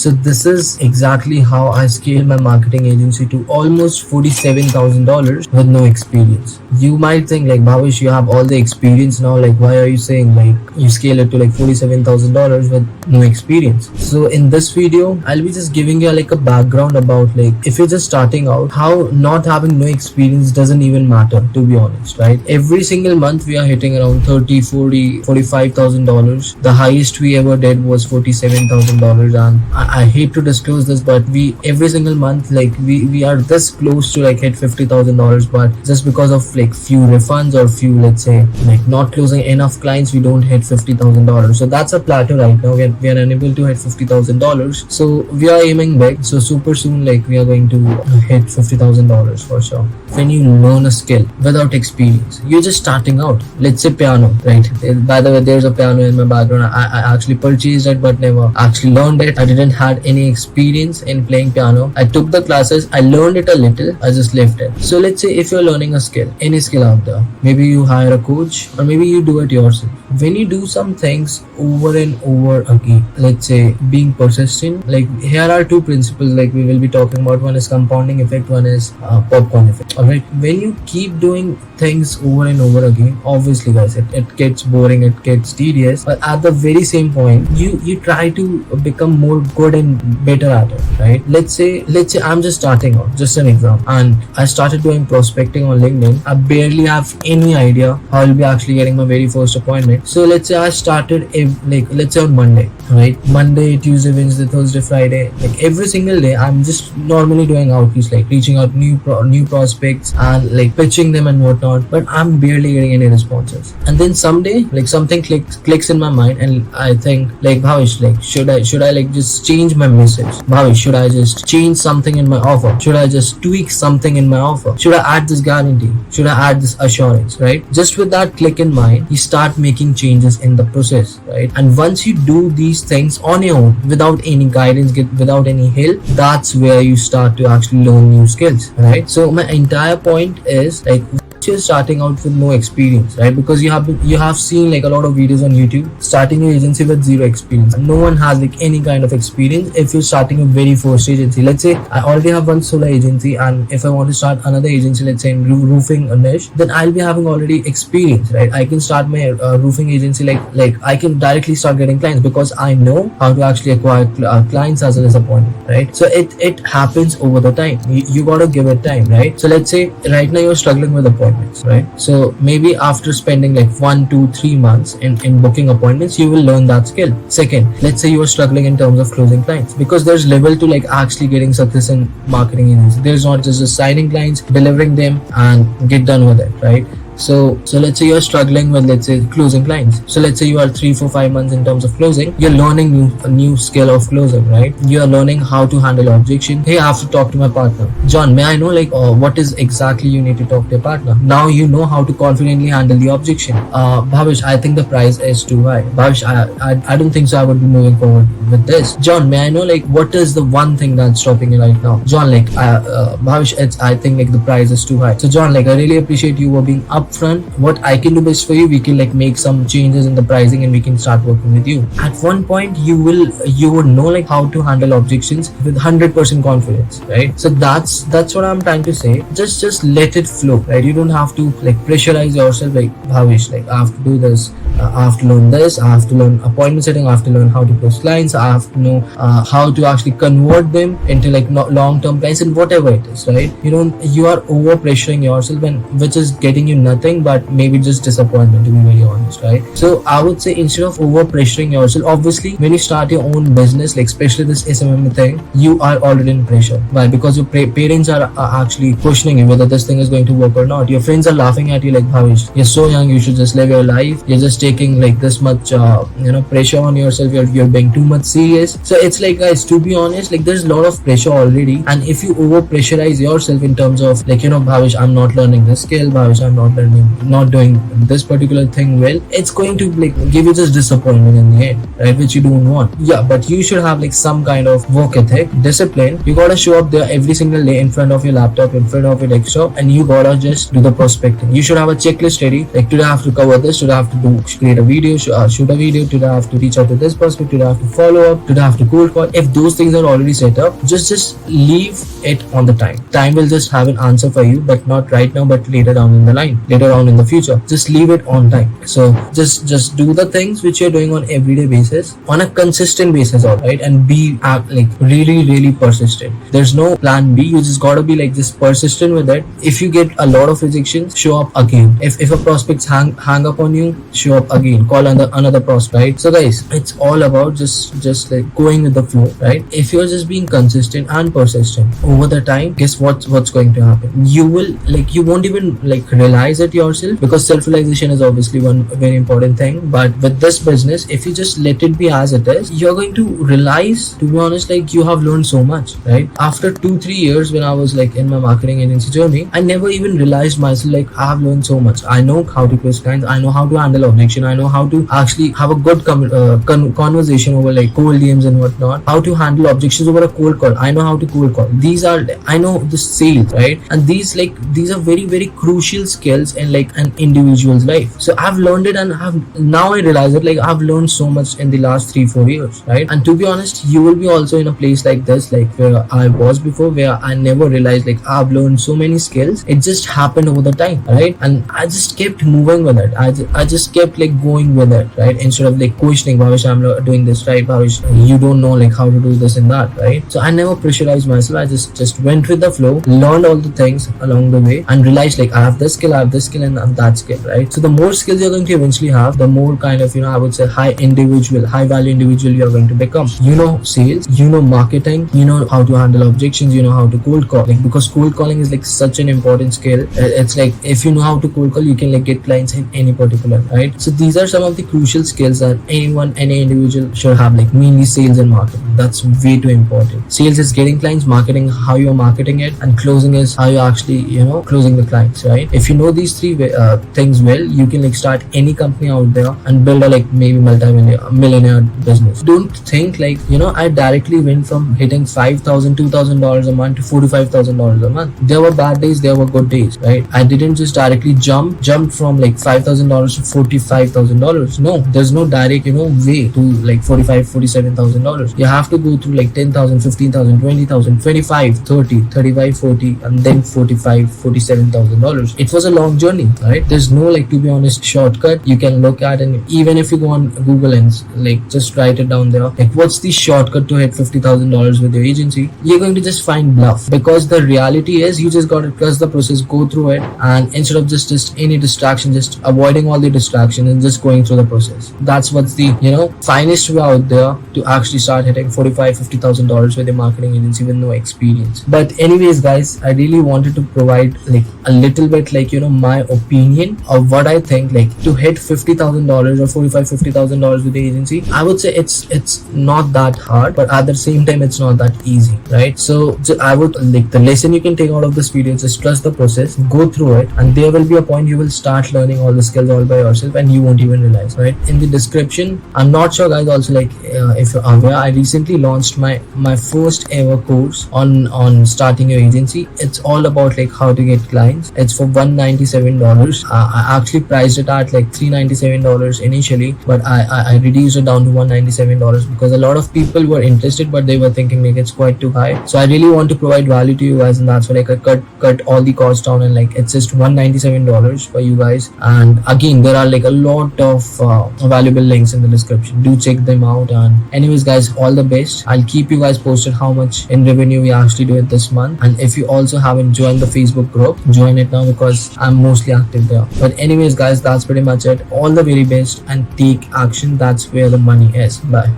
So this is exactly how I scaled my marketing agency to almost $47,000 with no experience. You might think like, Bhavesh, you have all the experience now, like why are you saying like you scale it to like $47,000 with no experience? So in this video I'll be just giving you like a background about like if you're just starting out, how not having no experience doesn't even matter, to be honest, right? Every single month we are hitting around 30, 40, $45,000. The highest we ever did was $47,000, and I hate to disclose this, but we every single month like we are this close to like hit $50,000, but just because of like few refunds or few, let's say, like not closing enough clients, we don't hit $50,000. So that's a plateau right now. We are unable to hit $50,000. So we are aiming big. So super soon, like we are going to hit $50,000 for sure. When you learn a skill without experience, you're just starting out. Let's say piano, right? By the way, there's a piano in my background. I actually purchased it but never actually learned it. I didn't had any experience in playing piano. I took the classes, I learned it a little, I just left it. So let's say if you're learning a skill, any skill out there, maybe you hire a coach or maybe you do it yourself. When you do some things over and over again, let's say being persistent, like here are two principles like we will be talking about. One is compounding effect, one is popcorn effect. Alright, when you keep doing things over and over again, obviously guys, it gets boring, it gets tedious, but at the very same point you try to become more good and better at it, right? Let's say I'm just starting out, just an example, and I started doing prospecting on LinkedIn. I barely have any idea how I'll be actually getting my very first appointment. So let's say I started let's say on Monday, right? Monday, Tuesday, Wednesday, Thursday, Friday, like every single day I'm just normally doing outreach, like reaching out new prospects and like pitching them and whatnot, but I'm barely getting any responses. And then someday like something clicks in my mind and I think like, Bhavesh, like should I like just change my message? Bhavesh, should I just change something in my offer? Should I just tweak something in my offer? Should I add this guarantee? Should I add this assurance, right? Just with that click in mind, you start making changes in the process, right? And once you do these things on your own without any guidance, without any help, that's where you start to actually learn new skills, right? So my entire point is like, you're starting out with no experience, right? Because you have seen like a lot of videos on YouTube starting your agency with zero experience. No one has like any kind of experience. If you're starting a very first agency, let's say I already have one solo agency, and if I want to start another agency, let's say in roofing a niche, then I'll be having already experience, right? I can start my roofing agency like I can directly start getting clients because I know how to actually acquire clients as well as appointment, right? So it happens over the time. You gotta give it time, right? So let's say right now you're struggling with appointments, right? So maybe after spending like 1, 2, 3 months in booking appointments, you will learn that skill. Second, let's say you are struggling in terms of closing clients, because there's level to like actually getting success in marketing agency. There's not just signing clients, delivering them and get done with it, right? So let's say you're struggling with, let's say, closing clients. So let's say you are 3, 4, 5 months in terms of closing. You're learning a new skill of closing, right? You are learning how to handle objection. Hey, I have to talk to my partner. John, may I know like what is exactly you need to talk to your partner? Now you know how to confidently handle the objection. Bhavesh, I think the price is too high. Bhavesh, I don't think so. I would be moving forward with this. John, may I know like what is the one thing that's stopping you right now? John, like Bhavesh, I think like the price is too high. So John, like I really appreciate you were being upfront. What I can do best for you, we can like make some changes in the pricing and we can start working with you. At one point you would know like how to handle objections with 100% confidence, right? So that's what I'm trying to say. Just let it flow, right? You don't have to like pressurize yourself like, Bhavesh, like I have to do this, I have to learn this, I have to learn appointment setting, I have to learn how to close clients, I have to know how to actually convert them into like long-term clients and whatever it is, right? You are over pressuring yourself, and which is getting you nothing but maybe just disappointment, to be very honest, right? So I would say instead of over pressuring yourself, obviously when you start your own business, like especially this SMMA thing, you are already in pressure. Why? Because your parents are actually questioning you whether this thing is going to work or not. Your friends are laughing at you like, Bhavesh, you're so young, you should just live your life, you're just taking like this much pressure on yourself, you're being too much serious. So it's like, guys, to be honest, like there's a lot of pressure already, and if you over pressurize yourself in terms of like, Bhavesh, I'm not learning this skill, Bhavesh, I'm not not doing this particular thing well, it's going to like give you just disappointment in the end, right? Which you don't want. Yeah, but you should have like some kind of work ethic, discipline. You gotta show up there every single day in front of your laptop, in front of your desktop, and you gotta just do the prospecting. You should have a checklist ready. Like today I have to cover this, today I have to create a video, shoot a video, today I have to reach out to this prospect, today I have to follow up, today I have to cold call. If those things are already set up, just leave it on the time. Time will just have an answer for you, but not right now, but later down in the line, later on in the future. Just leave it on time. So just do the things which you're doing on everyday basis, on a consistent basis, all right, and be like really persistent. There's no plan B. You just gotta be like just persistent with it. If you get a lot of rejections, show up again. If a prospect's hang up on you, show up again. Call another prospect. Right? So guys, it's all about just like going with the flow, right? If you're just being consistent and persistent over the time, guess what's going to happen? You will like you won't even like realize it yourself, because self-realization is obviously one very important thing. But with this business, if you just let it be as it is, you're going to realize, to be honest, like you have learned so much, right? After 2-3 years when I was like in my marketing agency journey, I never even realized myself like I have learned so much. I know how to close clients, I know how to handle objection, I know how to actually have a good conversation over like cold DMs and whatnot, how to handle objections over a cold call. I know how to cold call. I know the sales, right? And these are very crucial skills in like an individual's life. So I've learned it, and now I realize that like I've learned so much in the last 3-4 years, right? And to be honest, you will be also in a place like this, like where I was before, where I never realized like I've learned so many skills. It just happened over the time, right? And I just kept moving with it. I just kept like going with it, right? Instead of like questioning, Bhavesh, I'm doing this right, Bhavesh, you don't know like how to do this and that, right? So I never pressurized myself. I just went with the flow, learned all the things along the way, and realized like I have this skill, and that skill, right? So the more skills you're going to eventually have, the more kind of, I would say high value individual you're going to become. You know sales, you know marketing, you know how to handle objections, you know how to cold call, like because cold calling is like such an important skill. It's like if you know how to cold call, you can like get clients in any particular, right? So these are some of the crucial skills that any individual should have, like mainly sales and marketing. That's way too important. Sales is getting clients, marketing how you're marketing it, and closing is how you're actually closing the clients, right? If you know these three things well, you can like start any company out there and build a like maybe multi-millionaire business. Don't think like I directly went from hitting $5,000 $2,000 a month to $45,000 a month. There were bad days, there were good days, right? I didn't just directly jump from like $5,000 to $45,000. No, there's no direct way to like $47,000. You have to go through like 10,000, 15,000, 20,000, 25, 30, 35, 40, and then $47,000. It was a long journey, right? There's no like, to be honest, shortcut you can look at. And even if you go on Google and like just write it down there, like what's the shortcut to hit $50,000 with your agency, you're going to just find bluff. Because the reality is you just got to trust the process, go through it, and instead of just any distraction, just avoiding all the distractions and just going through the process. That's what's the finest way out there to actually start hitting $45,000-$50,000 with a marketing agency with no experience. But anyways guys, I really wanted to provide like a little bit like my opinion of what I think, like to hit $50,000 or $45,000-$50,000 with the agency. I would say it's not that hard, but at the same time it's not that easy, right? So I would like the lesson you can take out of this video is just trust the process, go through it, and there will be a point you will start learning all the skills all by yourself and you won't even realize, right? In the description, I'm not sure guys, also like if you're aware, I recently launched my first ever course on starting your agency. It's all about like how to get clients. It's for $197. I actually priced it at like $397 initially, but I reduced it down to $197 because a lot of people were interested, but they were thinking like it's quite too high. So I really want to provide value to you guys, and that's why like I cut all the costs down, and like it's just $197 for you guys. And again, there are like a lot of valuable links in the description. Do check them out. And anyways guys, all the best. I'll keep you guys posted how much in revenue we actually do it this month. And if you also haven't joined the Facebook group, join it now because I'm mostly active there. But anyways guys, that's pretty much it. All the very best and take action. That's where the money is. Bye.